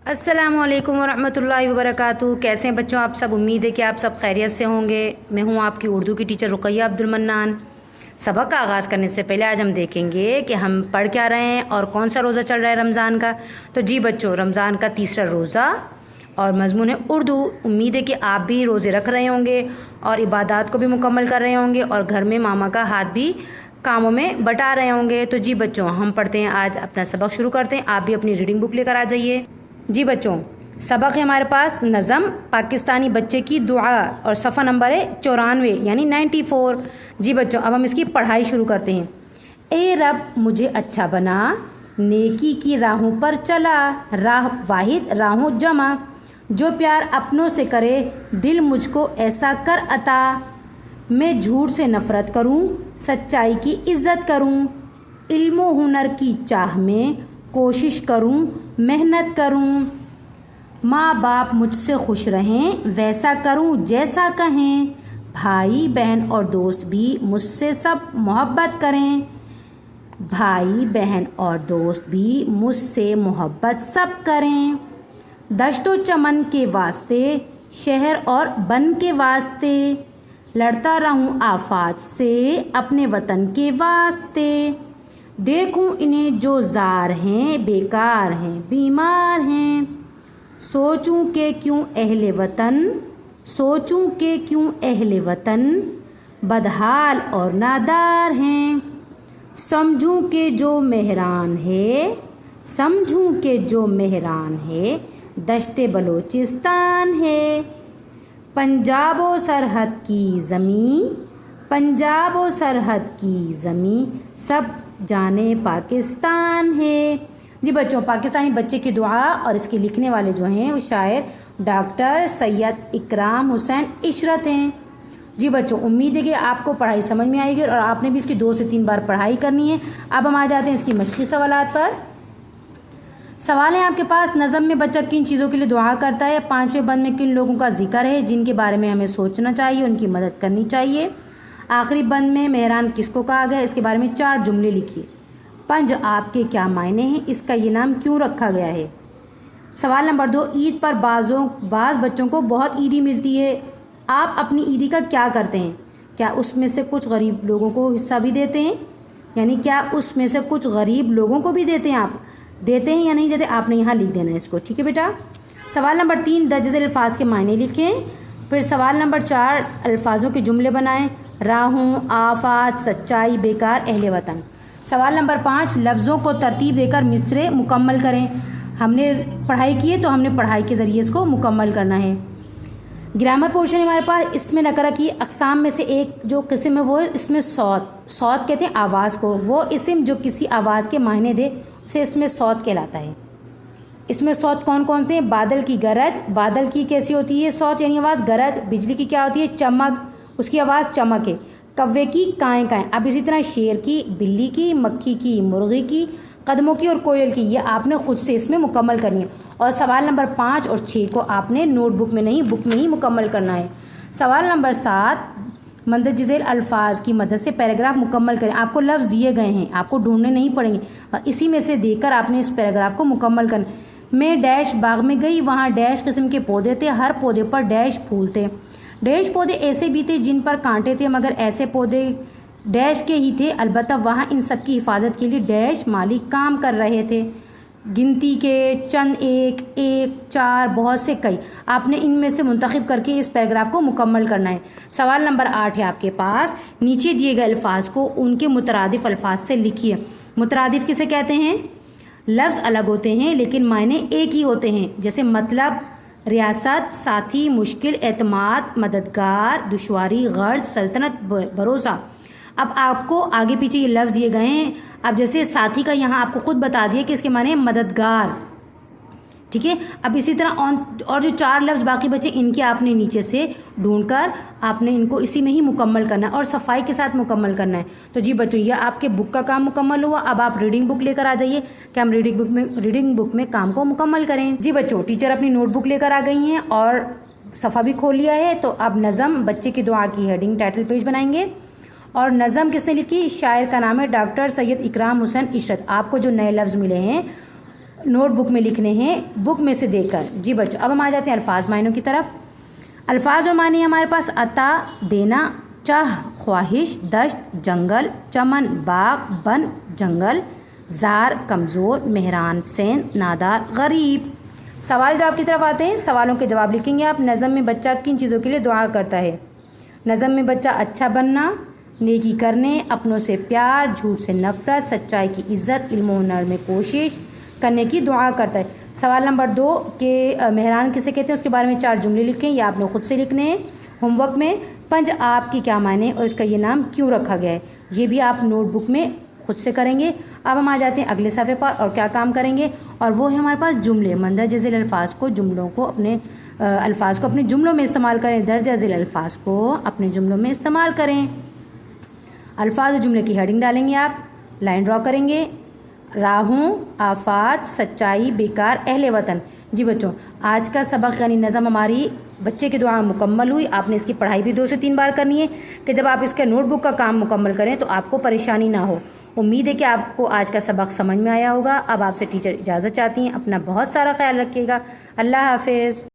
अस्सलाम वालेकुम वरहमतुल्लाहि वबरकातुहू। कैसे हैं बच्चों आप सब? उम्मीद है कि आप सब खैरियत से होंगे। मैं हूं आपकी उर्दू की टीचर रुक़ैया अब्दुल मन्नान। सबक का आगाज़ करने से पहले आज हम देखेंगे कि हम पढ़ क्या रहे हैं और कौन सा रोज़ा चल रहा है रमज़ान का। तो जी बच्चों, रमज़ान का तीसरा रोज़ा और मज़मून है उर्दू। उम्मीद है कि आप भी रोज़े रख रहे होंगे और इबादत को भी मुकम्मल कर रहे होंगे और घर में मामा का हाथ भी कामों में बटा रहे होंगे। तो जी बच्चों, हम पढ़ते हैं, आज अपना सबक शुरू करते हैं। आप भी अपनी रीडिंग बुक लेकर आ जाइए। जी बच्चों, सबक है हमारे पास नज़म पाकिस्तानी बच्चे की दुआ और सफ़ा नंबर है 94 यानी 94। जी बच्चों, अब हम इसकी पढ़ाई शुरू करते हैं। ए रब मुझे अच्छा बना, नेकी की राहों पर चला, राह वाहिद राहों जमा, जो प्यार अपनों से करे दिल मुझको ऐसा कर अता, मैं झूठ से नफ़रत करूं, सच्चाई की इज़्ज़त करूं, इल्म हुनर की चाह में कोशिश करूं, मेहनत करूं, माँ बाप मुझसे खुश रहें वैसा करूं जैसा कहें, भाई बहन और दोस्त भी मुझसे सब मोहब्बत करें, भाई बहन और दोस्त भी मुझसे मोहब्बत सब करें, दश्तो चमन के वास्ते शहर और बन के वास्ते, लड़ता रहूं आफात से अपने वतन के वास्ते, देखूं इन्हें जो जार हैं बेकार हैं बीमार हैं, सोचूं के क्यों अहले वतन, सोचूं के क्यों अहले वतन बदहाल और नादार हैं, समझूं के जो मेहरान है, समझूं के जो मेहरान है दश्ते बलोचिस्तान है, पंजाबो सरहद की ज़मीं, पंजाबो सरहद की ज़मीं सब जाने पाकिस्तान है। जी बच्चों, पाकिस्तानी बच्चे की दुआ और इसके लिखने वाले जो हैं वो शायर डॉक्टर सैयद इकराम हुसैन इशरत हैं। जी बच्चों, उम्मीद है कि आपको पढ़ाई समझ में आएगी और आपने भी इसकी 2 से 3 बार पढ़ाई करनी है। अब हम आ जाते हैं इसकी मशक़ी सवालात पर। सवाल है आपके पास, नज़म में बच्चा किन चीज़ों के लिए दुआ करता है? 5वें बंद में किन लोगों का जिक्र है जिनके बारे में हमें सोचना चाहिए, उनकी मदद करनी चाहिए? आखिरी बंद में मेहरान किसको कहा गया, इसके बारे में 4 जुमले लिखिए। पंज आपके क्या मायने हैं, इसका ये नाम क्यों रखा गया है? सवाल नंबर 2, ईद पर बाज़ बच्चों को बहुत ईदी मिलती है, आप अपनी ईदी का क्या करते हैं? क्या उसमें से कुछ गरीब लोगों को हिस्सा भी देते हैं? यानी क्या उसमें से कुछ गरीब लोगों को भी देते हैं? आप देते हैं या नहीं देते? आपने यहाँ लिख देना है इसको, ठीक है बेटा। सवाल नंबर 3, दर्ज झेल अल्फाज के मायने लिखें। फिर सवाल नंबर 4, अल्फाजों के जुमले बनाएं। राहों, आफात, सच्चाई, बेकार, अहले वतन। सवाल नंबर 5, लफ्ज़ों को तरतीब देकर मिसरे मुकम्मल करें। हमने पढ़ाई की है तो हमने पढ़ाई के ज़रिए इसको मुकम्मल करना है। ग्रामर पोर्शन है हमारे पास, इसमें नकरा की अक़साम में से एक जो किस्म है वो इसमें सौत कहते हैं आवाज़ को। वो इस्म जो किसी आवाज़ के मायने दे उसे इसमें सौत कहलाता है। इसमें सौत कौन कौन से हैं? बादल की गरज, बादल की कैसी होती है सौत यानी आवाज़? गरज। बिजली की क्या होती है? चमक, उसकी आवाज़ चमक है। कव्वे की काएँ काएँ। अब इसी तरह शेर की, बिल्ली की, मक्खी की, मुर्गी की, कदमों की और कोयल की, ये आपने खुद से इसमें मुकम्मल करनी है। और सवाल नंबर 5 और 6 को आपने नोटबुक में नहीं बुक में ही मुकम्मल करना है। सवाल नंबर 7, मंदरज झेल अल्फाज की मदद से पैराग्राफ मुकम्मल करें। आपको लफ्ज़ दिए गए हैं, आपको ढूंढने नहीं पड़ेंगे, इसी में से देखकर आपने इस पैराग्राफ को मुकम्मल करना। मैं डैश बाग में गई, वहाँ डैश किस्म के पौधे थे, हर पौधे पर डैश फूल थे, डैश पौधे ऐसे भी थे जिन पर कांटे थे, मगर ऐसे पौधे डैश के ही थे, अलबत्ता वहाँ इन सब की हिफाजत के लिए डैश मालिक काम कर रहे थे। गिनती के चंद, एक, 4, बहुत से कई, आपने इनमें से मुंतखब करके इस पैराग्राफ को मुकम्मल करना है। सवाल नंबर 8 है आपके पास, नीचे दिए गए अल्फाज को उनके मुतरादिफ अल्फाज से लिखिए। मुतरादिफ किसे कहते हैं? लफ्ज़ अलग होते हैं लेकिन मायने एक ही होते हैं, जैसे मतलब, रियासत, साथी, मुश्किल, एतमाद, मददगार, दुश्वारी, गर्ज, सल्तनत, भरोसा। अब आपको आगे पीछे ये लफ्ज़ दिए गए हैं। अब जैसे साथी का यहाँ आपको खुद बता दिया कि इसके माने मददगार, ठीक है। अब इसी तरह और जो 4 लफ्ज़ बाकी बचे इनके आपने नीचे से ढूंढकर आपने इनको इसी में ही मुकम्मल करना है और सफाई के साथ मुकम्मल करना है। तो जी बच्चों, ये आपके बुक का काम मुकम्मल हुआ। अब आप रीडिंग बुक लेकर आ जाइए कि हम रीडिंग बुक में काम को मुकम्मल करें। जी बच्चों, टीचर अपनी नोटबुक लेकर आ गई हैं और सफ़ा भी खोल लिया है। तो अब नज़म बच्चे की दुआ की हेडिंग टाइटल पेज बनाएंगे। और नज़म किसने लिखी? शायर का नाम है डॉक्टर सैयद इकराम हुसैन इशरत। आपको जो नए लफ्ज़ मिले हैं نوٹ بک میں لکھنے ہیں بک میں سے دیکھ کر۔ جی بچوں اب ہم آ جاتے ہیں الفاظ معنیوں کی طرف۔ الفاظ اور معنی ہمارے پاس عطا دینا، چاہ خواہش، دشت جنگل، چمن باغ، بن جنگل، زار کمزور، مہران سین نادار غریب۔ سوال جواب کی طرف آتے ہیں۔ سوالوں کے جواب لکھیں گے آپ۔ نظم میں بچہ کن چیزوں کے لیے دعا کرتا ہے؟ نظم میں بچہ اچھا بننا، نیکی کرنے، اپنوں سے پیار، جھوٹ سے نفرت، سچائی کی عزت، علم و ہنر میں کوشش کرنے کی دعا کرتا ہے۔ سوال نمبر 2 کہ مہران کسے کہتے ہیں اس کے بارے میں 4 جملے لکھیں، یا آپ نے خود سے لکھنے ہیں۔ ہوم ورک میں پنج آپ کی کیا معنی اور اس کا یہ نام کیوں رکھا گیا ہے، یہ بھی آپ نوٹ بک میں خود سے کریں گے۔ اب ہم آ جاتے ہیں اگلے صفحے پر اور کیا کام کریں گے، اور وہ ہے ہمارے پاس جملے۔ مندرجہ ذیل الفاظ کو اپنے جملوں میں استعمال کریں۔ درجہ ذیل الفاظ کو اپنے جملوں میں استعمال کریں۔ الفاظ اور جملے کی ہیڈنگ ڈالیں گے آپ، لائن ڈرا کریں گے۔ راہوں، آفات، سچائی، بیکار، اہل وطن۔ جی بچوں آج کا سبق یعنی نظم ہماری بچے کی دعا مکمل ہوئی۔ آپ نے اس کی پڑھائی بھی 2 سے 3 بار کرنی ہے کہ جب آپ اس کے نوٹ بک کا کام مکمل کریں تو آپ کو پریشانی نہ ہو۔ امید ہے کہ آپ کو آج کا سبق سمجھ میں آیا ہوگا۔ اب آپ سے ٹیچر اجازت چاہتی ہیں، اپنا بہت سارا خیال رکھیے گا۔ اللہ حافظ۔